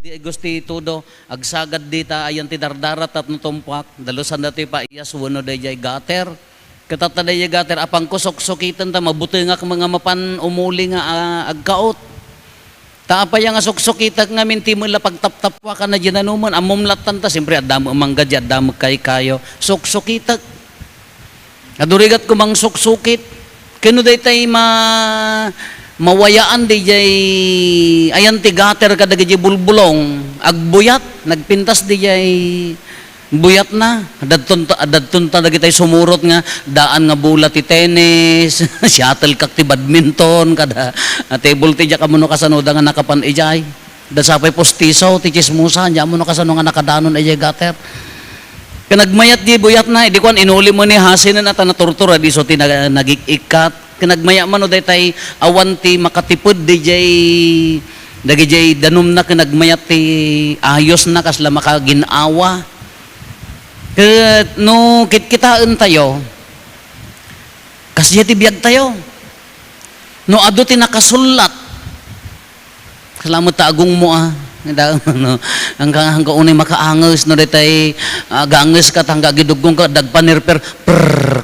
Di gusti todo agsagad dita ayan ti dardarat at nutumpak dalusan dati pa iyas wano dayjay gater katata dayjay gater apang kusok-sukitan ta mabuti nga mga mapan umuli nga agkaot ta apa yang asok-sukitak nga minti mo la pagtap-tapwa ka na ginanuman amumlatan ta siyempre adamo mangga di adamo kay kayo sok-sukitak adurigat kumang sok-sukit kano daytay mawayaan di jay ayan ti gater kada di bulbulong agbuyat nagpintas di jay buyat na dadton ta dagiti sumurot nga daan nga bola ti tennis shuttlecock ti badminton kada table ti kamuno kasanoda nga nakapan ijay da sapay postiso ti chismusa nya mo kasano nga nakadanon ijay gater kanagmayat di buyat na di kuan inuli mo ni hasin na ta naturtura di so ti nagikikat kinagmaya man o daytay awanti makatipod DJ danum na kinagmayat ti ayos na kasla makaginawa no kitkitaan tayo kasya ti biyag tayo no ado ti nakasulat salamat ta agong mo hanggang unay makaanges no daytay ganges ka hangga gidugong ka dagpanirper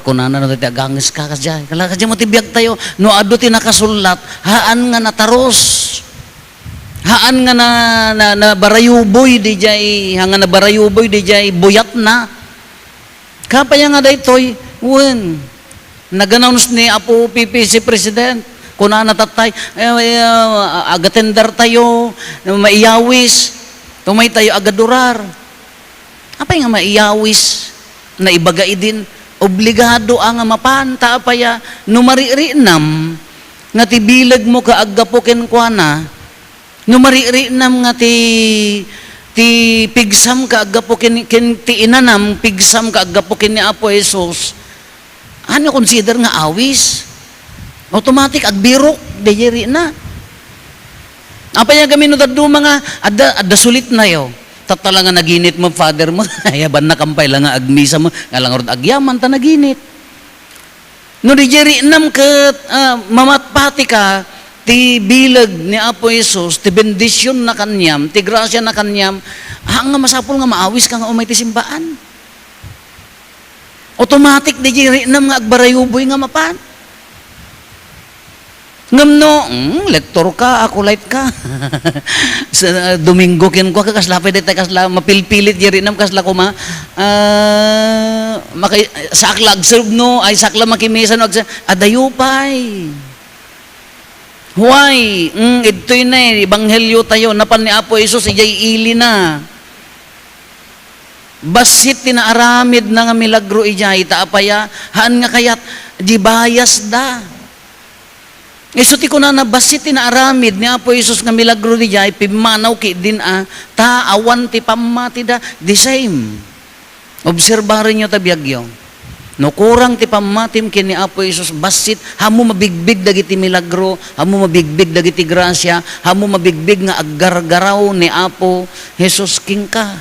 kunana no daytay ganges ka kasya kala kasya mo tibiyag tayo no ado ti nakasulat haan nga nataros haan nga na barayuboy dijay hanga na barayuboy dijay buyat na kapaya nga daytoy wen naganaws ni Apo PPC President kuna natatay agatender tayo maiyawis tumay tayo agadurar apa nga maiyawis na ibagay din obligado ang mapanta apaya numaririnam nga ti bilag mo ka aggapukin kuana numaririnam nga ti pigsam ka aggapukin ti inanam pigsam ka aggapukin ni Apo Jesus ano consider nga awis automatic agbirok dayeri na apa yang kami nutad do mga ada sulit na yo tatala nga naginit mo father mo ayaban na kampay lang nga agmisa mo nga lang urod agyaman ta naginit no dayeri nam ket mamatpati ka ti bilag ni Apo Jesus ti bendisyon na kanyam ti grasya na kanyam hanga masapol nga maawis ka nga umay ti simbaan automatic dayeri nam nga agbarayuboy nga mapan ngamno lektor ka ako light ka sa Domingo ken ko kasla pwede tay kasla mapilpilit diri nam kasla ko sakla agserb no ay sakla makimisa no adayupay why idtoy na ebanghelyo tayo napan ni Apo Jesus ijay ili na basit tinaaramid na nga milagro ijay taapaya haan nga kayat di bayas da isuti ko na nabasit na aramid ni Apo Jesus nga milagro ni Jai pimanaw ki din ta awan ti pamati da the same obserbarin nyo tabiyagyo no kurang ti pamatim kini Apo Jesus basit hamo mabigbig dagiti milagro hamo mabigbig dagiti grasya hamo mabigbig nga aggargaraw ni Apo Jesus king ka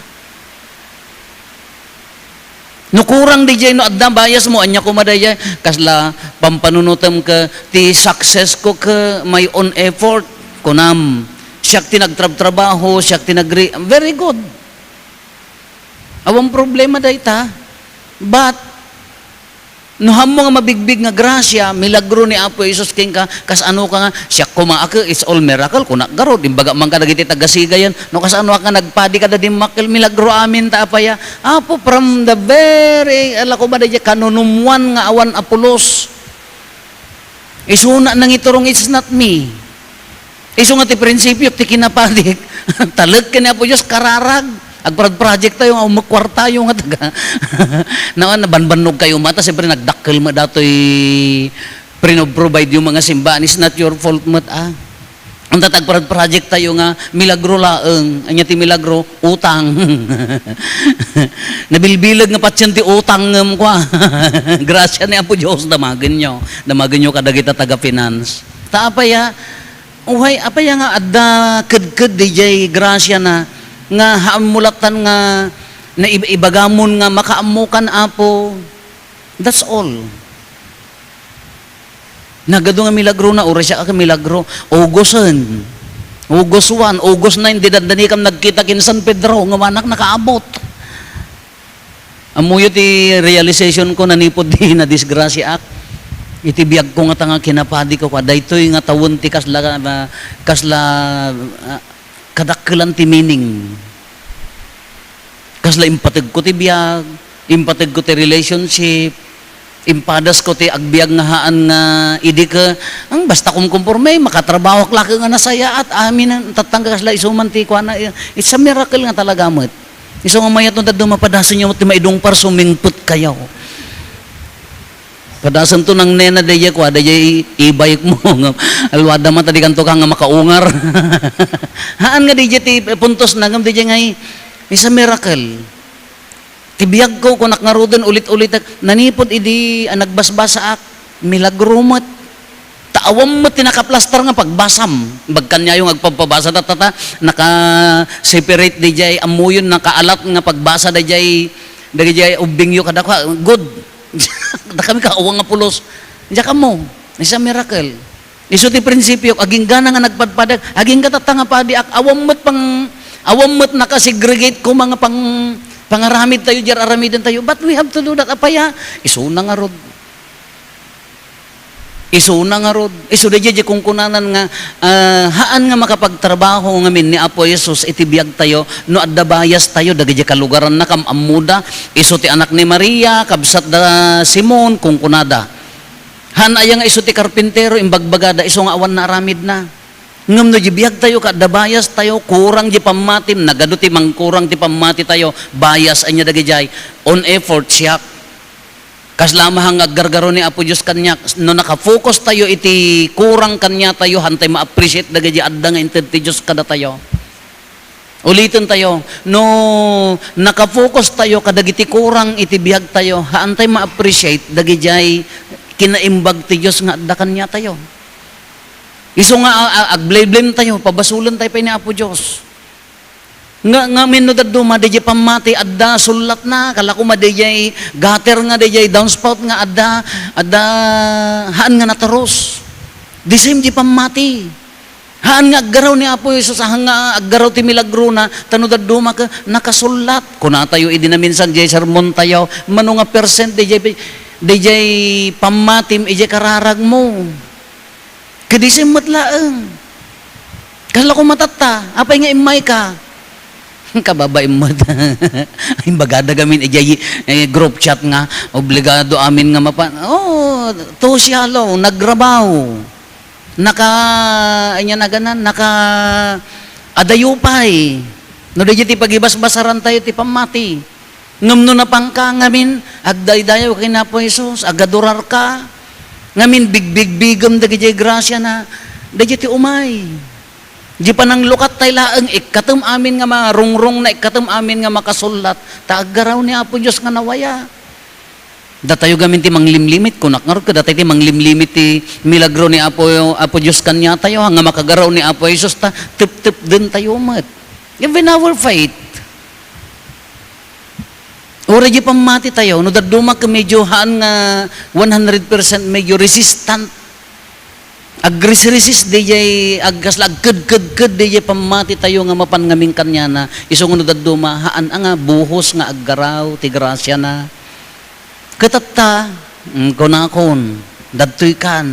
no kurang DJ no adda bayas mo anya ko madaya kasla pampanunutam ka ti success ko ka my own effort kunam siyak ti nagtrabaho siyak ti very good awang problema dayta but no hamo nga mabigbig nga grasya milagro ni Apo Jesus king ka kas ano ka nga siyak kumaaka it's all miracle kuna garo dimbaga man ka dagiti tagasigayan no kas ano ka nagpadi ka di makil milagro amin ta apaya Apo from the very ala ko ba dayjay kanunumuan nga awan Apolos isuna nang iturong it's not me isu nga ti prinsipyo ti kinapadik talag ka ni Apo Diyos kararag project tayo nga umakwarta yung nga taga na banbanog kayo mata siyempre nagdakkel mo datoy provide yung mga simbahan is not your fault mat ang tatag project tayo nga milagro laeng anya ti milagro utang nabilbilag nga patyan ti utang ngem kwa grasya ni Apo Dios damagin nyo kadagita taga finance ta apaya uhay apaya nga adda kedked dijay grasya na nga haamulatan nga na ibagamon nga makaamukan Apo that's all nagado nga milagro na ora siya ka milagro ugosen August 1, August 9, di dadani kam nagkita kin San Pedro, nga manak nakaabot. Amuyo ti realization ko nanipod di na disgrasya ak. Itibiyag ko nga tanga kinapadi ko pa. Daytoy nga tawon ti kasla kadakkelan ti meaning. Kasla impateg ko ti biyag, impateg ko ti relationship, impadas ko ti agbiag nga haan nga idi ka, ang basta kung kumporme, makatrabaho klaka nga nasaya at amin tatangga kasla isuman ti kwa na, it's a miracle nga talaga mo't. Iso nga mayat nung dadong mapadasan nyo ti maidong par sumingput kayaw. Padasan to ng nena daya kwa, daya ibayik mo, alwada man tadi kanto ka nga makaungar. Haan nga daya ti puntos na, ngam daya ngay, it's a miracle. Tibiyag ko, kunak nga rodon, ulit-ulit, nanipod idi, nagbasbasa ak, milagrumat. Taawam mo tinakaplastar nga pagbasam. Bagkanya yung agpapabasa tatata, naka-separate daya, amuyon, nakaalat nga pagbasa daya, ubing yung kadakwa, good. Da kami kaawang nga pulos. Diyan ka mo. Isa miracle. Iso ti prinsipyo, aging gana nga nagpadpadag, aging katatanga padi, awam mo't nakasegregate ko mga pangaramid tayo, jar aramidan tayo. But we have to do that. Apaya, iso na nga rod. Iso da dyan kung kunanan nga, haan nga makapagtrabaho ngamin ni Apo Jesus, itibiyag tayo, no adda bayas tayo, dagay kalugaran na kam amuda, iso ti anak ni Maria, kabsat da Simon, kung kunada. Han ayang iso ti karpintero, imbagbagada, iso nga awan na aramid na. Ngam no biyag tayo, kadda bayas tayo, kurang di pamatim, nagado ti mangkurang ti pamati tayo, bayas anya dagay on effort siya. Kaslamahang aggargaro ni Apo Diyos kanya, no nakafocus tayo iti kurang kanya tayo, hantay ma-appreciate dagay adda nga inted ti Diyos kada tayo. Ulitin tayo, no nakafocus tayo kadagiti kurang iti biyag tayo, hantay ma-appreciate dagay kinaimbag ti Diyos nga adda kanya tayo. Iso nga agblame tayo, pabasulan tayo pa ni Apo Diyos. Nga mino daddo madejay pamati adda sulat na kala ko madejay gutter nga dejay downspout nga adda haan nga nataros. The same di pamati. Haan nga aggaraw ni Apo Jesus haan nga aggaraw ti milagro na tano daddo maka nakasulat. Kuna tayo idi na minsan jay sermon tayo mano nga percent dejay pamatim ijay kararag mo. Kadisim matlaeng. Kala ko matata, apay nga imay ka. Kababay mo. Imbagada gamin, group chat nga, obligado amin nga mapan. Oh, to siya lo, nagrabaw. Adayupay. No, di ti pagibas-basaran tayo, ti pamati. Ngam no napangka ngamin, agdaydayaw kay na po Jesus, agadurar ka. Ngamin, big-big-bigam, dagijay grasya na, dagijay ti umay. Di pa nang lukat tayo laang, ikatum amin nga mga rungrong na ikatum amin nga makasulat, taagaraw ni Apo Diyos nga nawaya. Datayo gamin ti manglimlimit, kunak nga rin ka, datay ti manglimlimit ti milagro ni Apo Diyos kanya tayo, nga makagaraw ni Apo Jesus, tip-tip din tayo mat. Even our faith. Ora di pamati tayo, no daduma ka medyo haan nga 100% medyo resistant. Agresist DJ agkas agked DJ pamati tayo nga mapan ngaming kanya na isong no daduma haan nga buhos nga aggaraw ti grasya na katatta konakon dadtoy kan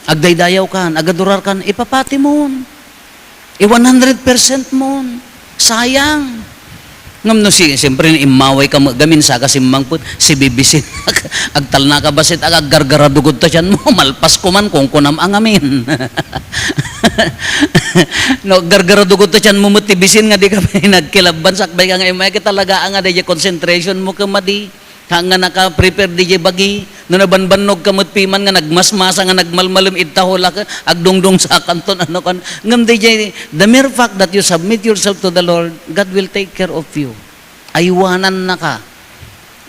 agdaydayaw kan agadurar kan ipapati mo 100% mo sayang ngam no siyempre imaway ka gamin sa kasimmang put si bibisin agtal na ka basit aggargara dugod ta siyan mo malpas ko man kung kunam ang amin no gargara dugod ta siyan mo mutibisin nga di ka nagkilaban sakbay ka nga imay ka talaga nga di concentration mo ka madi nga naka-prepare di bagi no nabanbanog ka mutpiman nga nagmasmasa nga nagmalmalim idtahola ka agdungdong sa kanton ano kan ngam di the mere fact that you submit yourself to the Lord, God will take care of you. Aywanan na ka.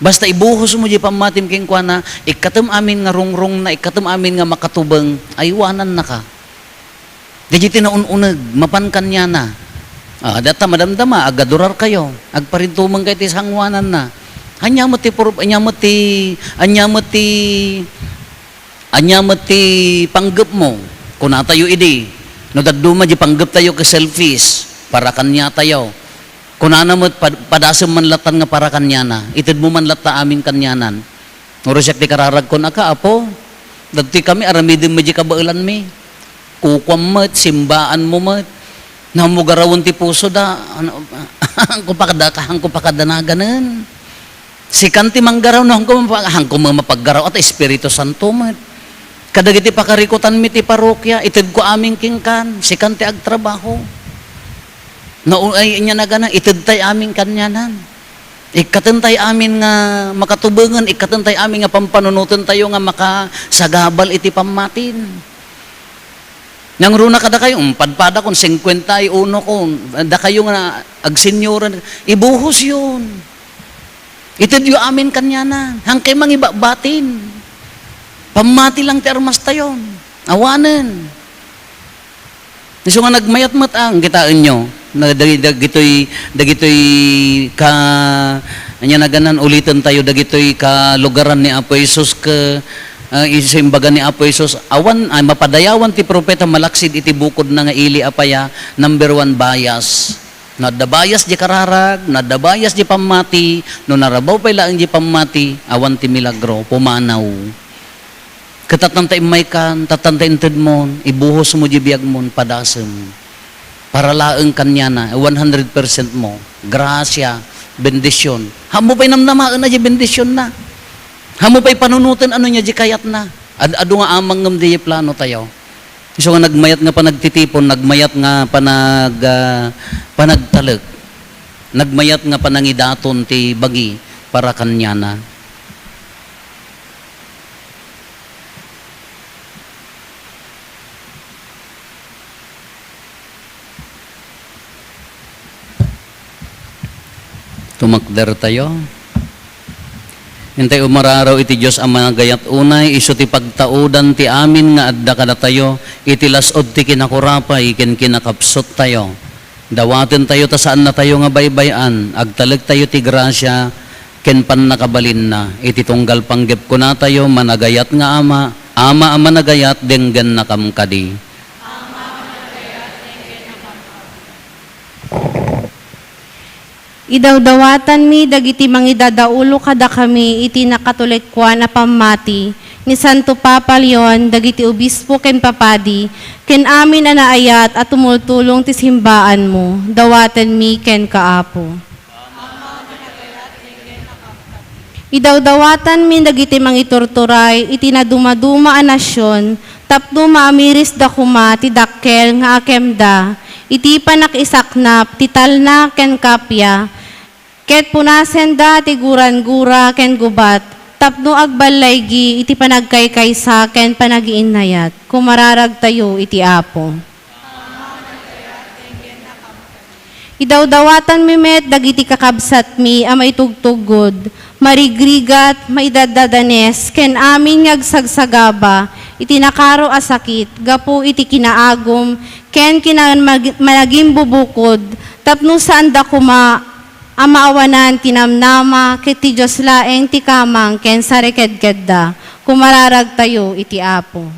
Basta ibuhos mo di pamatim king kwa na ikatum amin nga rungrong na ikatum amin nga makatubang aywanan na ka. Di tinaununag mapan kanya na. Data madamdama agadurar kayo agparintumang kay ti sangwanan na. Anya mo ti panggap mo kuna tayo idi No daduma di panggap tayo ka selfies para kanya tayo. Kunana mo padasem man latan nga para kanya na. Ited mo man lata amin kanyanan. Oro siya di kararag ko na ka apo. Dati kami aramidin mo di kabailan mi. Kukwam mat, simbaan mo mat. Namugarawon ti puso da. Hangko pakadanaгаnan. Si kanti manggaraw no hangko mapaggaraw at Espiritu Santo mat. Kadagiti pakarikutan mi ti parokya, ited ko aming kingkan, si kanti agtrabaho. Naunay niya na ganang, ited tay aming kanyanan. Ikatentay amin nga makatubangan, ikatentay amin nga pampanunutan tayo nga makasagabal iti pamatin. Nang runa kada kayo, padpada kon 51 kon, da kayo nga agsenyoran, ibuhos yun. Ited yung amin kanyanan, hangkay mangibabatin. Pamati lang ti armas tayon. Awanan. So nga nagmayat-mat ang kitaan nyo. Dagitoy ka anya na ganan ulitan tayo dagitoy ka lugaran ni Apo Jesus ka isimbaga ni Apo Jesus awan ay mapadayawan ti propeta malaksid iti bukod na nga ili apaya number 1 bias. Nadabayas di kararag, nadabayas di pamati, no narabaw pa ilang di pamati, awan ti milagro, pumanaw. Katatantay may kan, tatantay inted mo, ibuhos mo di biyag mo, padasem. Para laeng kanya na, 100% mo. Grasya, bendisyon. Hamo pa'y namnamaan na di bendisyon na. Hamo pa'y panunutan ano niya di kayat na. Ado nga amang ngam di plano tayo. So nga nagmayat nga panagtitipon, nagmayat nga panagtalag. Nagmayat nga panangidaton ti bagi para kanya na. Tumakder tayo. Hintay umararaw iti Diyos ang mga gayat unay, iso ti pagtaudan ti amin nga adda kada tayo, iti lasod ti kinakurapay, ken kinakapsot tayo. Dawaten tayo ta saan na tayo nga baybayan, agtalag tayo ti grasya, ken pan nakabalin na, iti tunggal panggep ko na tayo, managayat nga ama, ama ang managayat, denggan na kamkadi. Idawdawatan mi dagiti mangidadaulo kada kami iti nakatulit kwa na pamati ni Santo Papa Leon dagiti obispo ken papadi ken amin na naayat at tumultulong ti simbaan mo dawaten mi ken kaapo. Idawdawatan mi dagiti mangiturturay iti nadumaduma a nasyon tapno maamiris da kuma ti dakkel nga akemda iti panakisaknap ti talna ken kapya ket punasen da ti guran-gura ken gubat tapno agbalaygi iti panagkaykaysa ken panagiinnayat kumararag tayo iti Apo. Idawdawatan mi met dagiti kakabsat mi a maitugtugod marigrigat maidadadanes ken amin ngagsagsagaba iti nakaro a sakit gapu iti kinaagom ken managing bubukod tapno saan da kuma amaawanan tinamnama ket ti Dios laeng ti kamang ken sarekedkedda kumararag tayo iti Apo.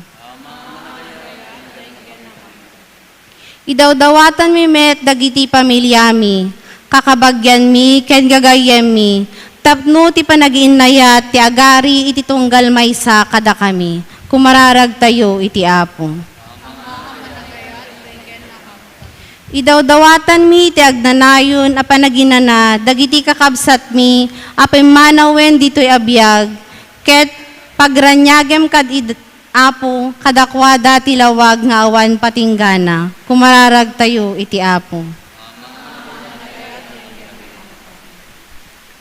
Idawdawatan mi met dagiti pamilyami kakabagyan mi ken gagayem mi tapno ti panagiinnayat ti agari iti tunggal maysa kada kami kumararag tayo iti Apo. Idawdawatan mi ti agnanayon a panaginana dagiti kakabsat mi apay manawen ditoy abiyag ket pagranyagem kad Apo kadakwada ti lawag nga awan patinggana kumararag tayo iti Apo.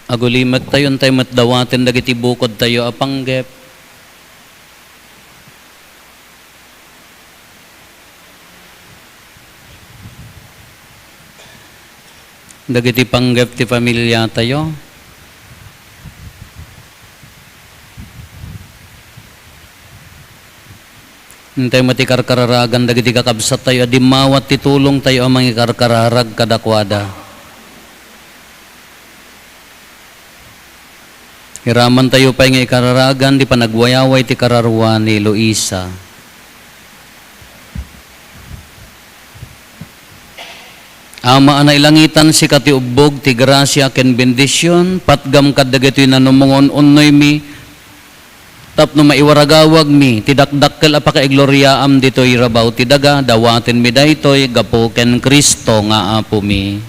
Agulimat tayo matdawaten dagiti bukod tayo apanggep. Dagiti panggep ti pamilya tayo. Hintay mati karkararagan dagiti kakabsat tayo, di mawat titulong tayo ang mga karkararag kadakwada. Hiraman tayo pa nga ikararagan, di panagwayaway ti kararwa ni Luisa. Ama na ilangitan si katiubbog, ti grasya ken bendisyon, patgam kadagitoy na numungon unnoy mi, tapno maiwaragawag mi, ti dakdakkel apaka igloriaam ditoy rabaw ti daga, dawaten mi daytoy, gapo ken Kristo nga apo mi.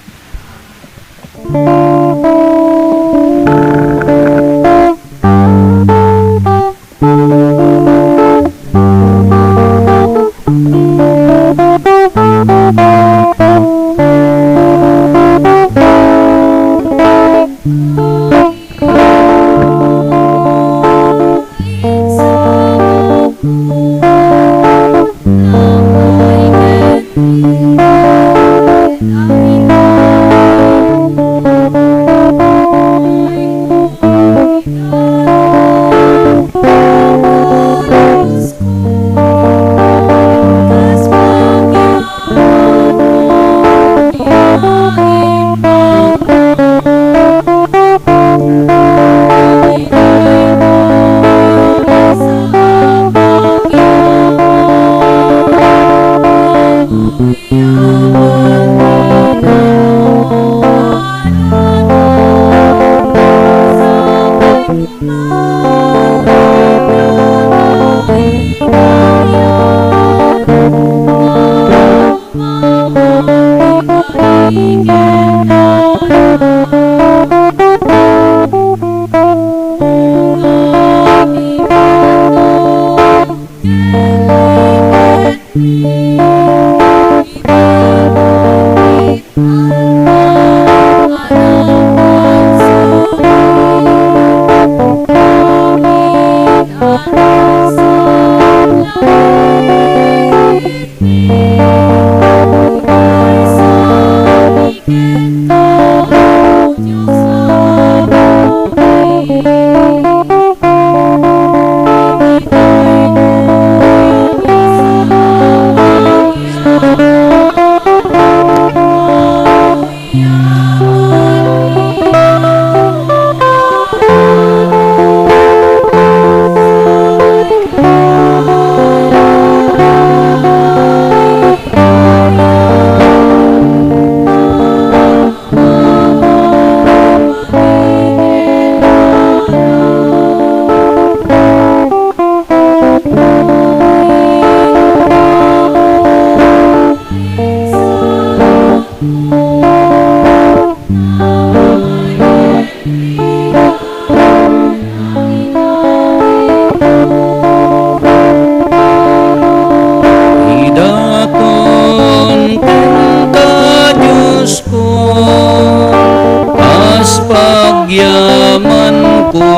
Pagyaman ko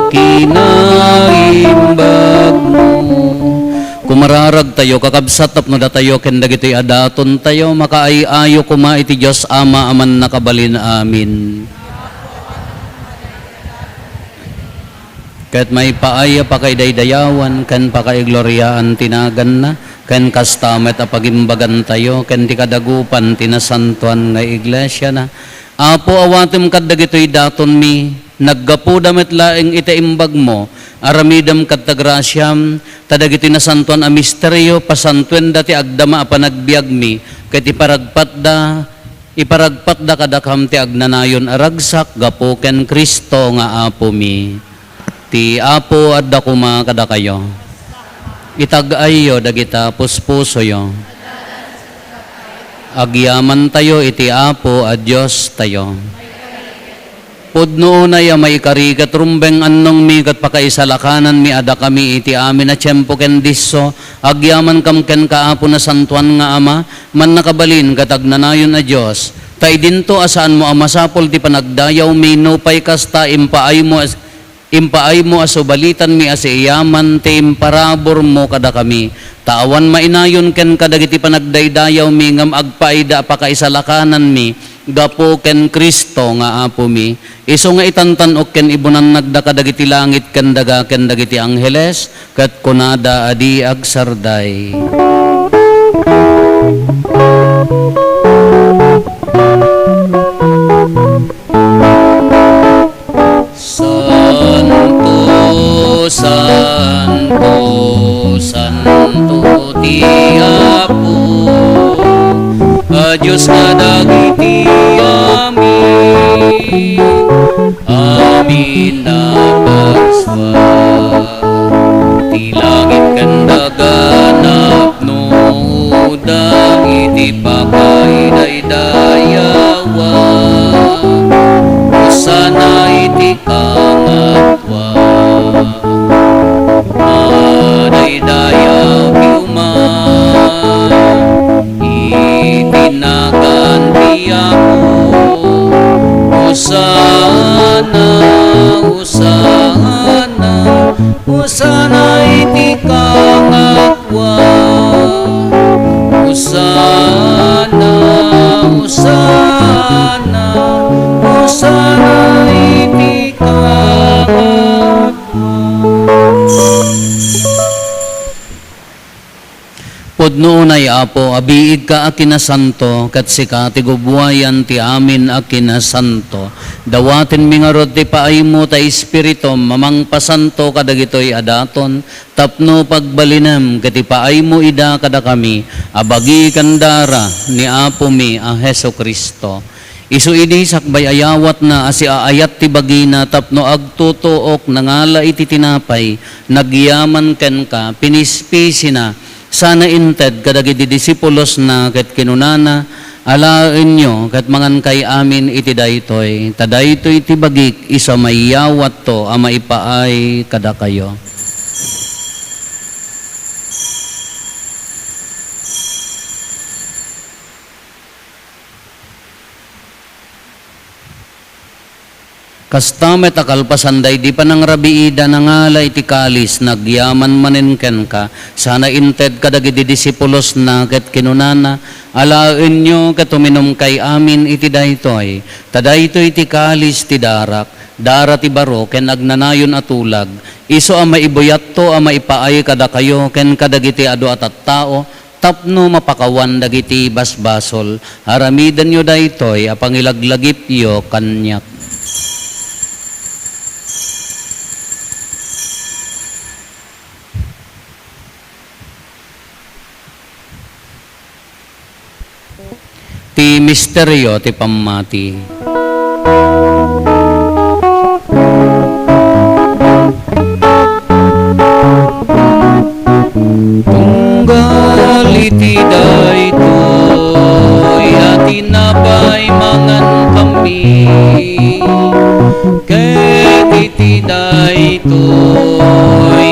kinaimbag mo. Kumararag tayo, kakabsatap no datayo, ken dagitoy adaton tayo, makaayayo kuma iti Diyos Ama aman nakabalin amin. Kahit may paaya pa kay daydayawan, ken pa kay gloryaan tinagan na, ken kastamet apagimbagan tayo, ken ti kadagupan tinasantuan nga iglesia na. Apo awatem kaddag ito'y daton mi, naggapo damit laeng itaimbag mo, aramidam kadta grasyam, tadag ito'y nasantuan a misteryo, pasantuen dati agdama apanagbiag mi, ket iparagpat da kadakam ti agnanayon aragsak, gapo ken Kristo nga apo mi. Ti apo adda kuma kada kayo. Itag-ayo dagita puspuso yo. Agyaman tayo iti apo a Diyos tayo. Pudno na ya may karigat rumbeng annong mi kat pakaisalakanan mi ada kami iti amin na tiyempo ken disso, agyaman kam ken kaapo na santuan nga ama, man nakabalin katagnanayon a Diyos. Tay dinto asaan mo amasapol ti panagdayaw mi no pay kasta impaay mo asubalitan mi asi iyaman ti imparabor mo kada kami. Tawan mainayon ken kadagiti panagdaydayaw mi ngam agpaida pakaisalakanan mi, gapo ken Kristo nga apo mi. Isu nga itantanok ken ibunan nagda kadagiti langit ken daga ken dagiti angheles, ket kunada adi agsarday. Santo, Santo ti Apo, a Diyos nga amin na pagswa. Ti langit kandaganap no uda, iti pakay daydayawa. Usana iti kangatwa, madaydayaw piuman, itinaganti ako. Usana, usana, usana iti kangatwa. Usana, usana, usana iti kangatwa. Pudno unay Apo, abiig ka akinasanto, kat sika ti gubwayan ti amin akinasanto. Dawatin mi nga rod ti paay mo ta Espiritu, mamang pasanto kadagitoy adaton, tapno pagbalinam, kat ti paay mo ida kada kami, abagi kandara ni Apo mi a Heso Kristo. Isu idi sakbay ayawat na asi aayat ti bagina, tapno agtutuok nangala iti tinapay, nagyaman ken ka, pinispisi na, sana inted kadagiti disipulos na ket kinunana, alaen nyo ket mangan kay amin iti daytoy. Tadaytoy iti bagik isa mayawat to a maipaay kada kayo. Kastamet akalpasanday di pa nang rabiida nangala iti kalis, nagyaman maninken ka, sana inted kadagiti disipulos na ket kinunana, alaen nyo ket uminom kay amin iti daytoy. Tadaytoy iti kalis ti darak, dara ti baro ken agnanayon atulag, iso a maibuyat to a maipaay kada kayo ken kadagiti adu at tao, tapno mapakawan dagiti basbasol, haramidan nyo daytoy a pangilaglagip yo kanyak. Ti misteryo ti pammati. Tunggal iti daytoy at tinapay mangan kami, ket iti daytoy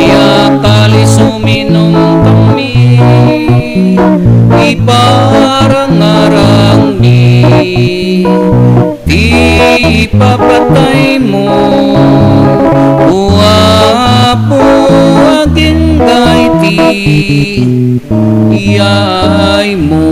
akalis uminom kami, iparang-arang ni ti ipapatay mo, uapo aging gaiti iyay mo.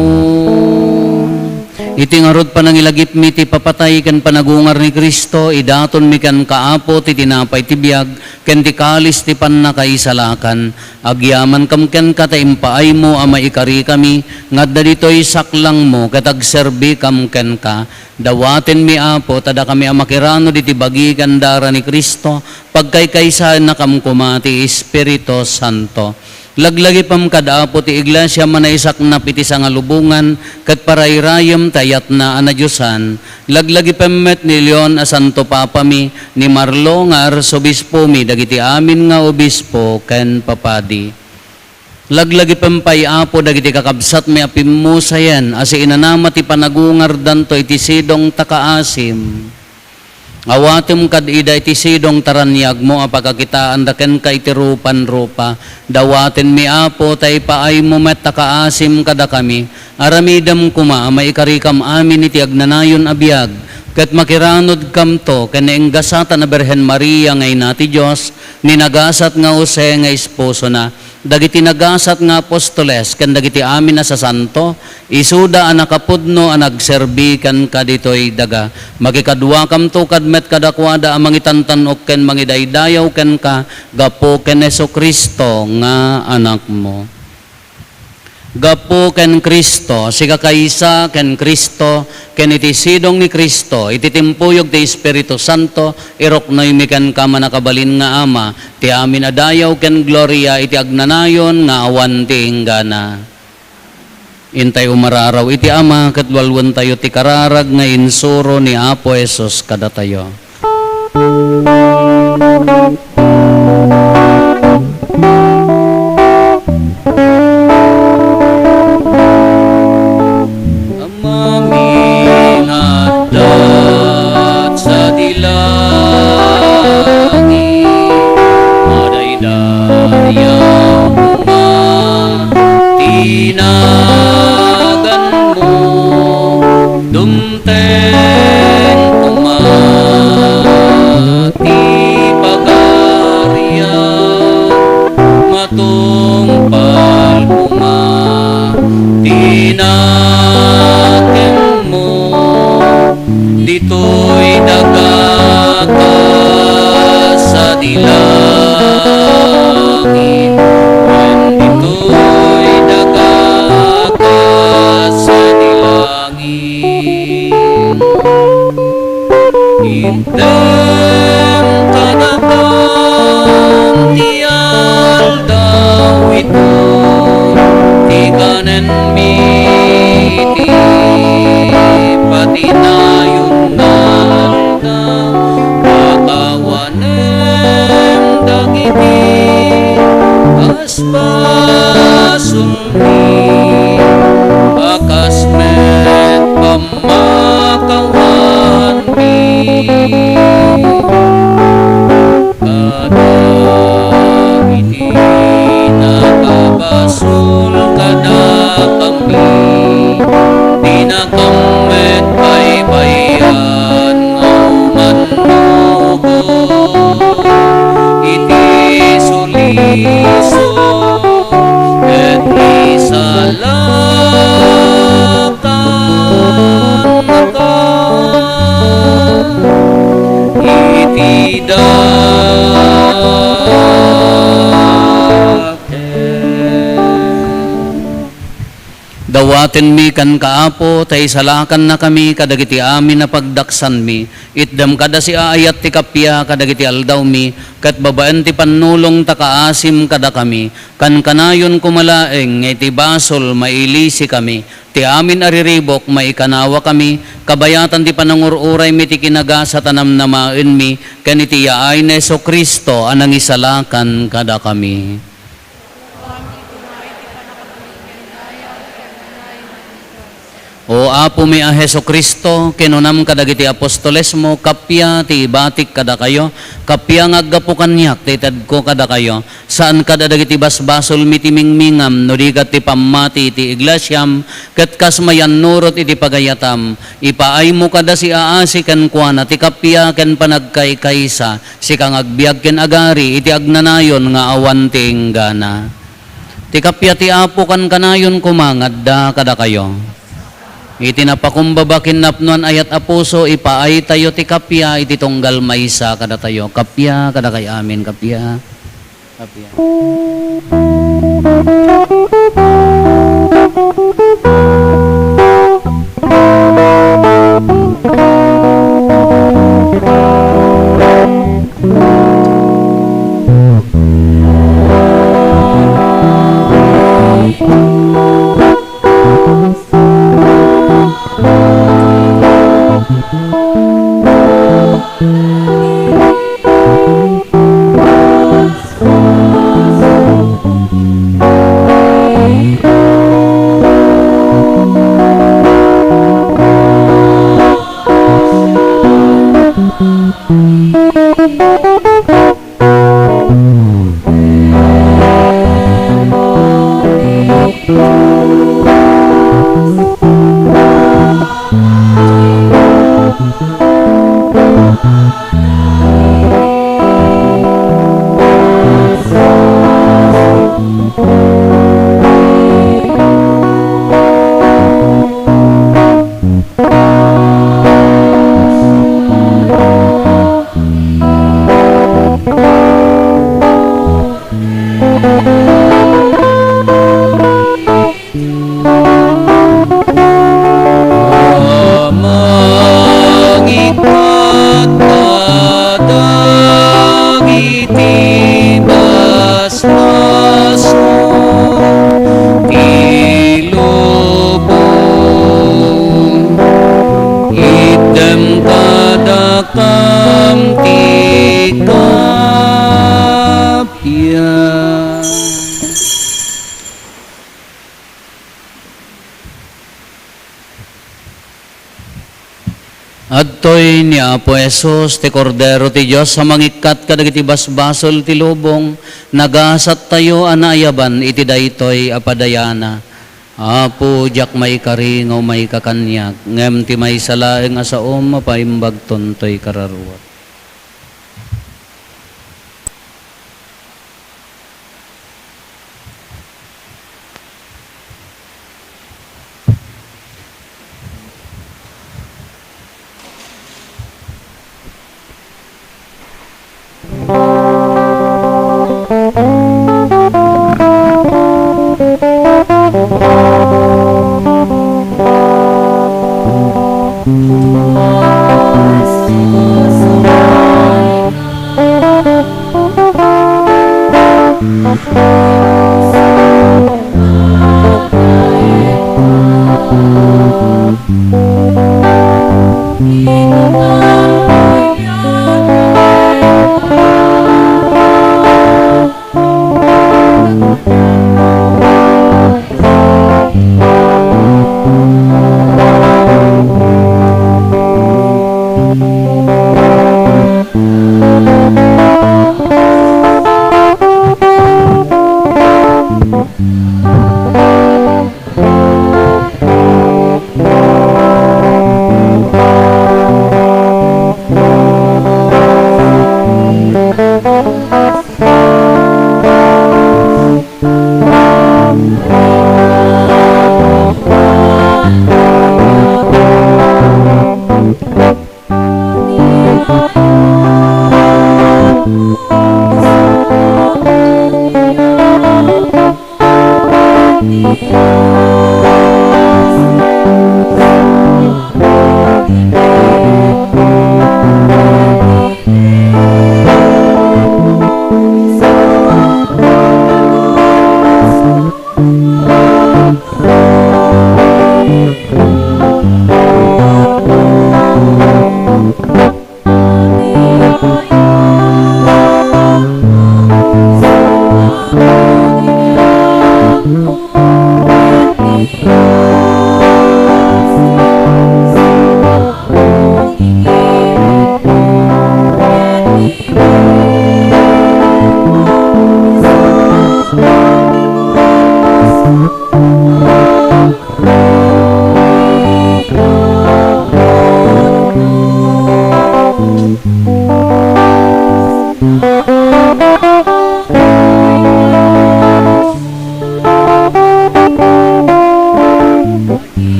Iti ngarod panangilagip mi ti papatay ken panagungar ni Kristo, idaton mi kan kaapo ti tinapay ti biag, ken ti kalis ti pannakaisalakan. Agyaman kam ken kata impaay mo ama ikari kami, ngadda ditoy saklang mo katagserbi kam ken ka. Dawaten mi Apo, tada kami amakirano diti bagi kandara ni Kristo, pagkaykaysahan na kam kumati Espiritu Santo. Laglagi pam kadaapo ti iglesia manaisak na piti sa nga lubungan, kat parayrayam tayat na anadyosan. Laglagi pammet ni Leon a Santo Papa mi, ni Marlo nga arsobispo mi, dagiti amin nga obispo ken papadi. Laglagi pampay Apo dagiti kakabsat mi apimusayan, asi inanama ti panagungar danto iti sidong takaasim. Awatem kad ida iti sidong taranyag mo apakakitaan daken ka iti rupan-rupa. Dawaten mi Apo tay paay mo met takaasim kada kami. Aramidam kuma maikarikam amin iti agnanayon abiyag. Ket makiranod kam to ken enggasata na Berhen Maria ngay nati Dios, ninagasat nga Jose nga esposo na. Dagiti nagasat nga apostoles ken dagiti amin na sa santo, isuda a nakapudno a nagserbi ken kaditoy daga. Makikadwa kam to kadmet kadakwada a mangitantanok ken mangidaydayaw ken ka, gapo ken Jesucristo nga anak mo. Gapo ken Kristo, siga kaysa ken Kristo, ken iti sidong ni Kristo, iti timpuyog ti Espiritu Santo, iroknoy mi ken ka manakabalin nga Ama, ti amin adayaw ken gloria iti agnanayon nga awan ti inggana. Intay umararaw iti ama, katwalwan tayo ti kararag nga insuro ni Apo Jesus kada tayo. Amaming adat sa dilangit, madaydayaw mga tinagan mo, dumten kumati pagarya, matungpal kuma tinakin mo, dito'y dagaka sa dilangit, dito'y dagaka sa dilangit. Item kadakan tiyal daw ito, tiganen mi ti patinayon nalda, kakawanem dagiti aspasulmi, akasmet pamakawan mi, kadagiti nakabasul kada kami, dinakamet baybayan ngaumanugo, iti suliso et isalakan maka, iti dawaten mi kan kaapo, tay salakan na kami kadagiti amin na pagdaksan mi, itdam kada si aayat ti kapya kadagiti aldaw mi, kat babaan ti panulong takaasim kada kami, kan kanayon kumalaeng iti basol mailisi kami, ti amin ariribok maikanawa kami, kabayatan ti panangururay mi ti kinaga sa tanam na maen mi, kan iti yaay na Hesus Kristo anang isalakan kada kami. O Apo mi a Hesus Kristo, kinunam kadagiti apostoles mo, kapya ti ibatik kada kayo, kapya ngaggapo kanyak, ti tadko kada kayo, saan kada dagiti basbasol mi ti mingmingam, no di kat ti pamati ti iglesyam, kat kasmayan nurot iti pagayatam, ipaay mo kada si aasi ken kuana, ti kapya ken panagkaykaysa, si kang agbiag ken agari, iti agnanayon nga awan ti inggana. Ti kapya ti Apo kan kanayon kumangadda kada kayo. Iti napakumbabakin napnuan ayat apuso, ipaay tayo ti kapya, iti tunggal maysa kada tayo. Kapya, kada kay amin, kapya. Kapya. kamtikapya. Adtoy ni Apo Jesus, ti Kordero ti Diyos, sa mangikat kadagiti basbasol ti lubong, nagasat tayo anayaban, iti daytoy apadayana. Apo, jak may kari, ngaw may kakanyag, ngem ti may salaeng asaom, mapaimbag tontoy kararuat.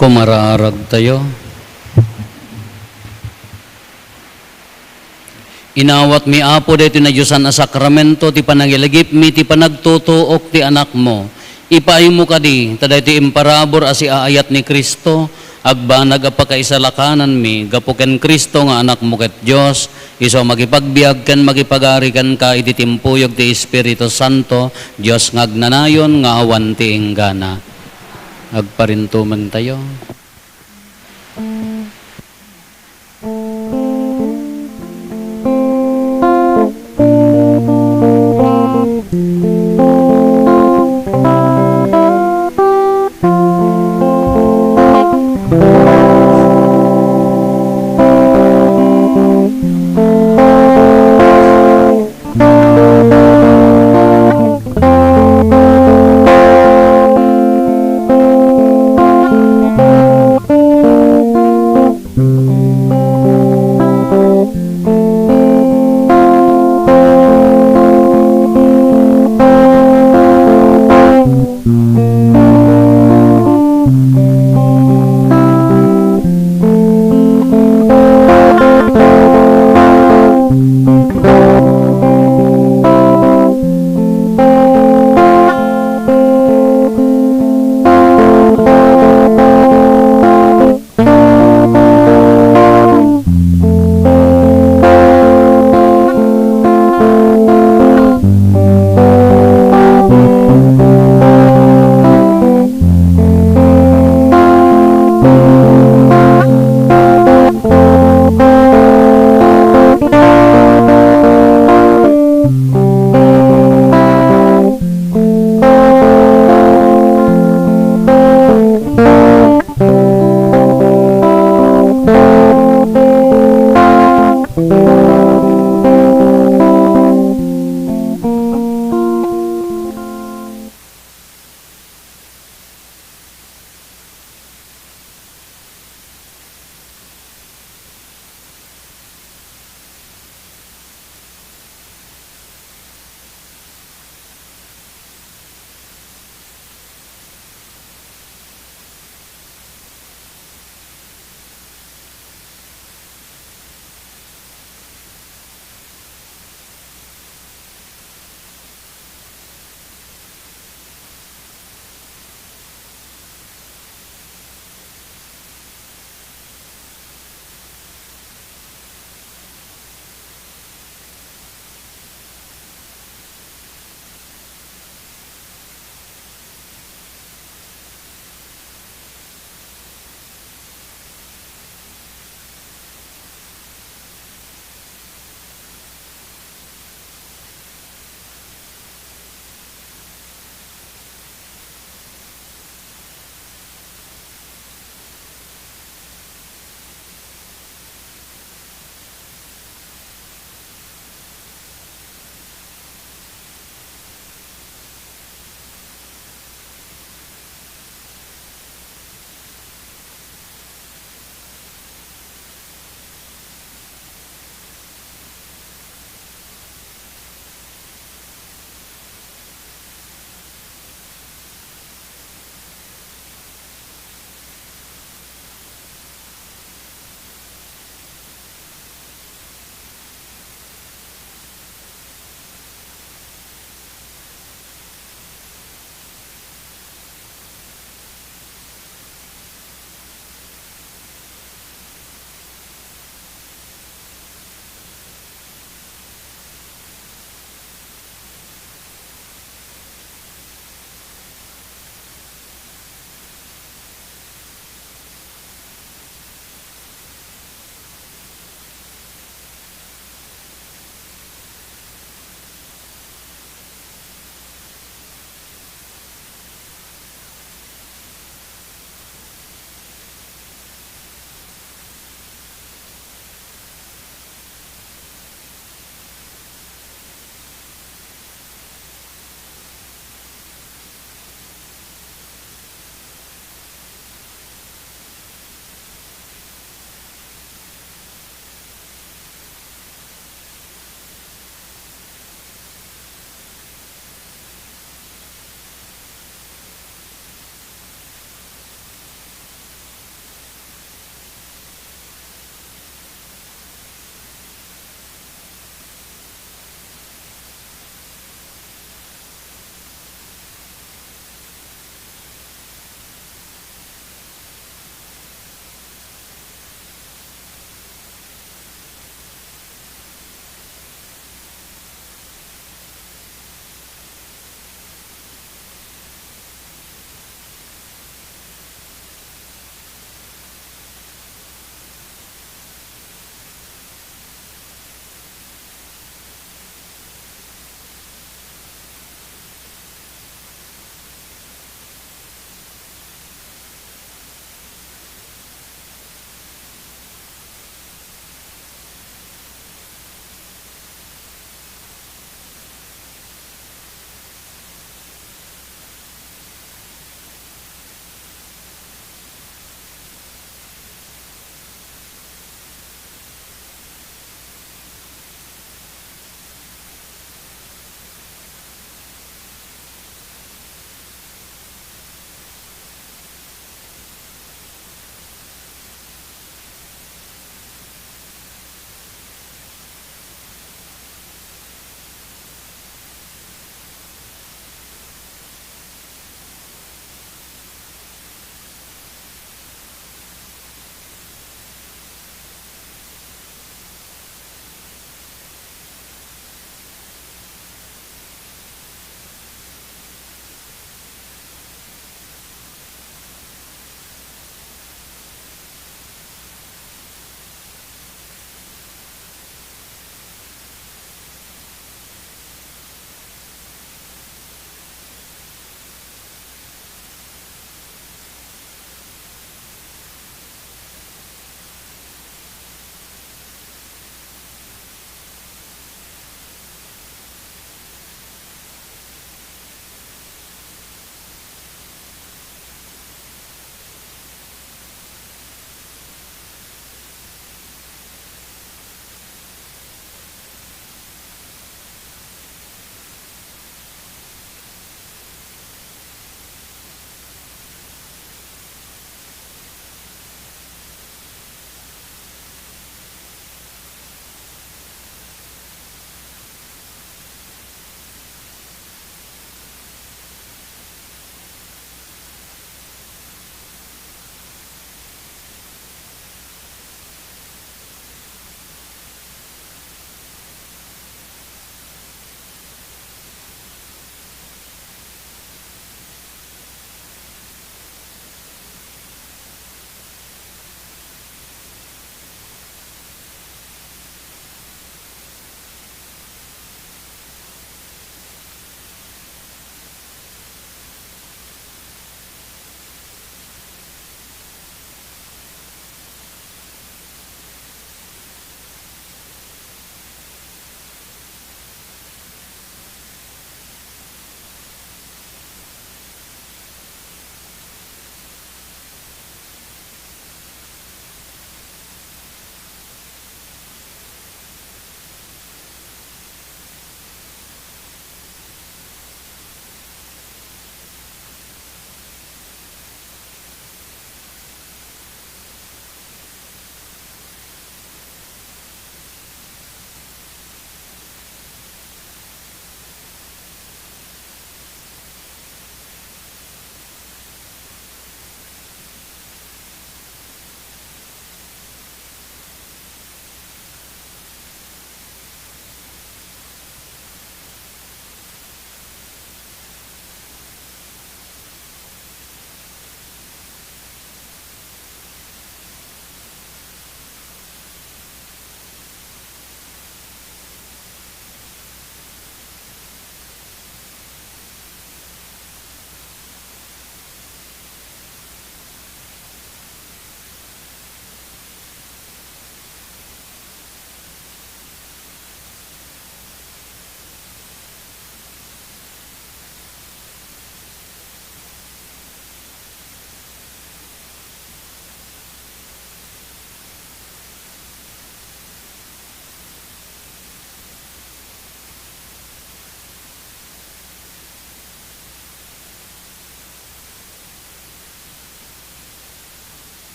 Kumararag tayo. Inawat mi apo dito na Diyosan a sakramento ti panagilagip mi ti panagtutuok ti anak mo. Ipaay mo kadi tada ti imparabor a si aayat ni Kristo agbanag a pakaisalakanan mi gapo ken Kristo nga anak mo ket Dios iso magipagbiag ken magipagari ken ka iti timpuyog ti Espiritu Santo Dios ngagnanayon nga awan ti enggana. Agparintuman tayo.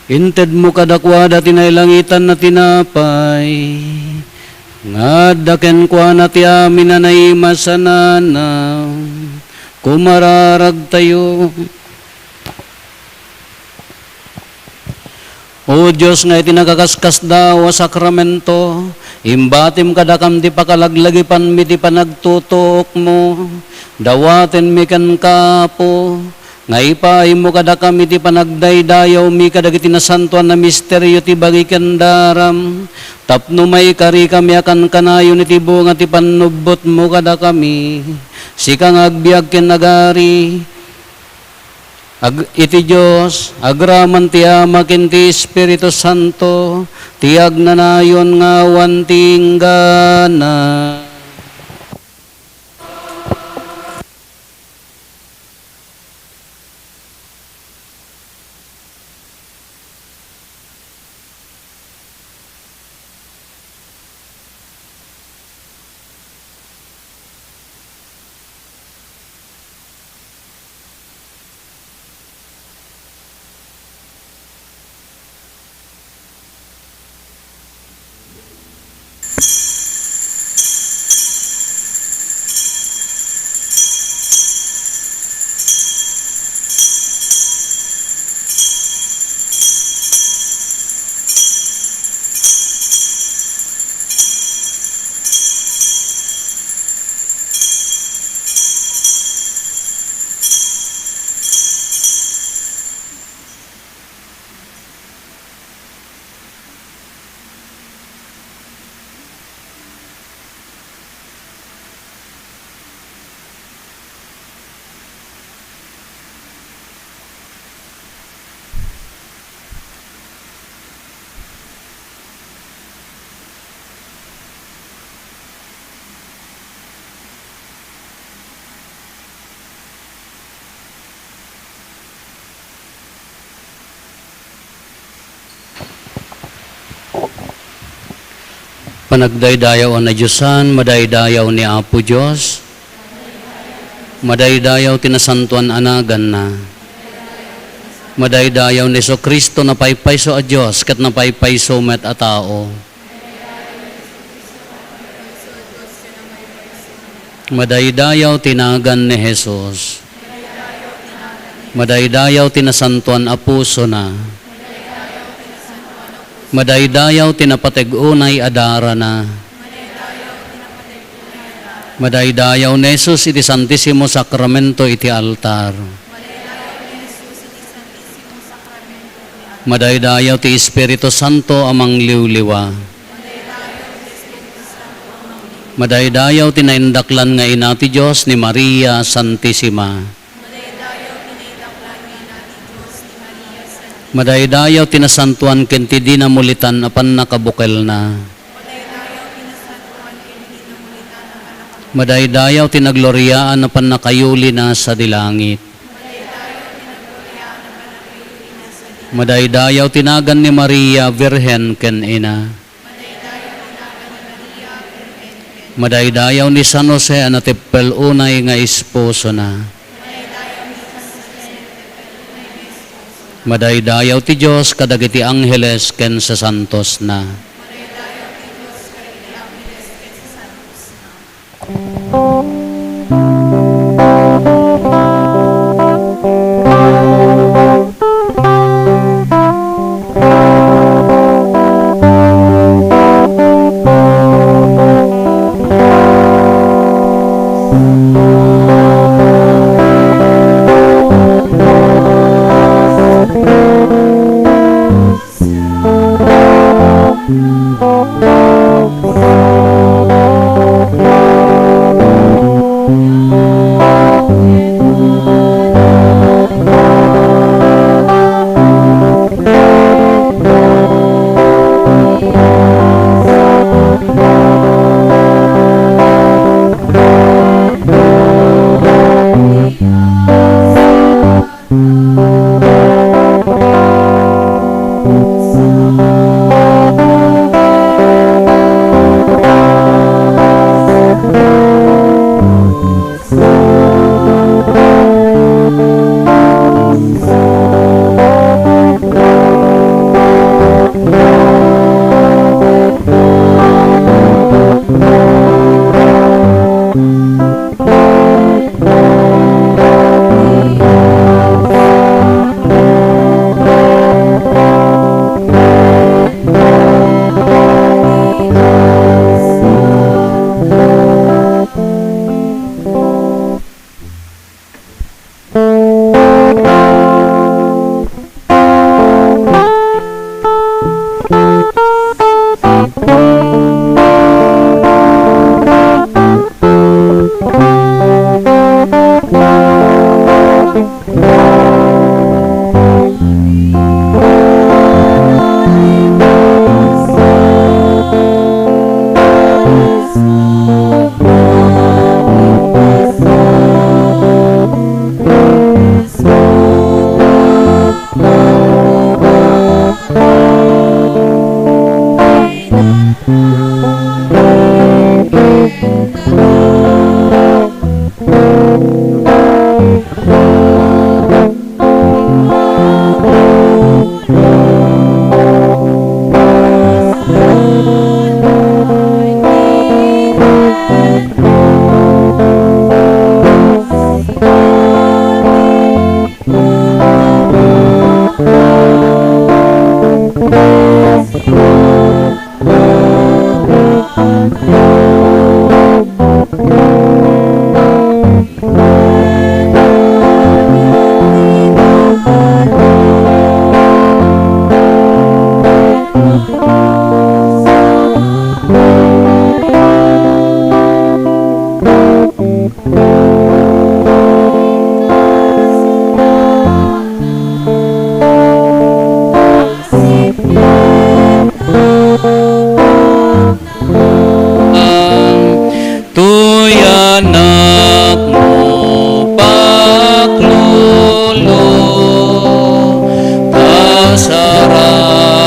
Inted mo kadakwada tinailangitan na tinapay, nga daken kwa na ti amin na naimasanana, kumararag tayo. O Diyos nga iti nagakaskas daw sa sakramento, imbatim kadakam di pakalaglagipan mi ti panagtutok mo, dawaten mi kan kapo, nga ipaay mo kadakam iti panagdaydayaw mi kadagiti nasantuan na misteryo ti bagikan daram, tapno may kari kami akan kanayon iti bunga ti panubot mo kadakami, sikang agbiag ken nagari, iti Diyos, agraman ti Ama ken ti Espiritu Santo, ti agnanayon nga wantinggana. Panagdaydayaw na Diyosan, madaydayaw ni Apo Diyos, madaydayaw tinasantuan anagan na, madaydayaw ni So Kristo na paypayso a Diyos, kat na paypayso met a tao. Madaydayaw tinagan ni Jesus, madaydayaw tinasantuan a puso na, madaydayaw tinapateg-unay adara na. Madaydayaw ni Jesus iti Santissimo Sacramento iti altar. Madaydayaw ti Espiritu Santo amang liwliwa. Madaydayaw tinaindaklan nga ina ti Diyos ni Maria Santissima. Madaydayaw tinasantuan ken ti dinamulitan apan nakabukel na. Madaydayaw tinagloryaan apan nakayuli na sa dilangit. Madaydayaw tinagan ni Maria Virhen ken ina. Madaydayaw ni San Jose anatipel unay nga esposo na. Madaydayaw ti Diyos kadagiti angheles ken sa santos na.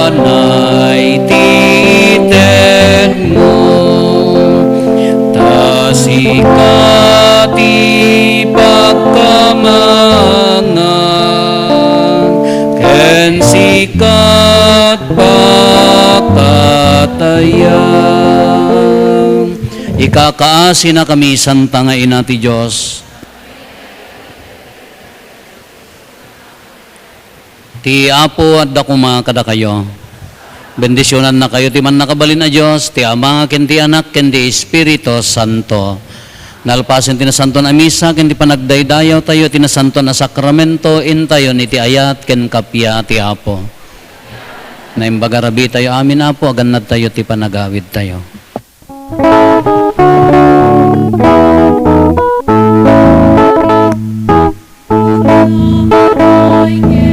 saranay titen mo, tasikati pagkamangan, ken sikat pakatayan. Ikakaasi na kami, Santa nga Ina ti Diyos. Ti Apo at dakuma kada kayo. Bendisyonan na kayo, ti man nakabalin na Diyos, ti Ama, ken ti Anak, ken ti Espiritu Santo. Nalpasin ti na Santo na Misa, ken ti panagdaydayaw tayo, ti na Santo na Sakramento, in tayo ni ti ayat, ken kapya ti Apo. Na imbagarabi tayo, amin Apo, aganad tayo, ti panagawid tayo. Oy, que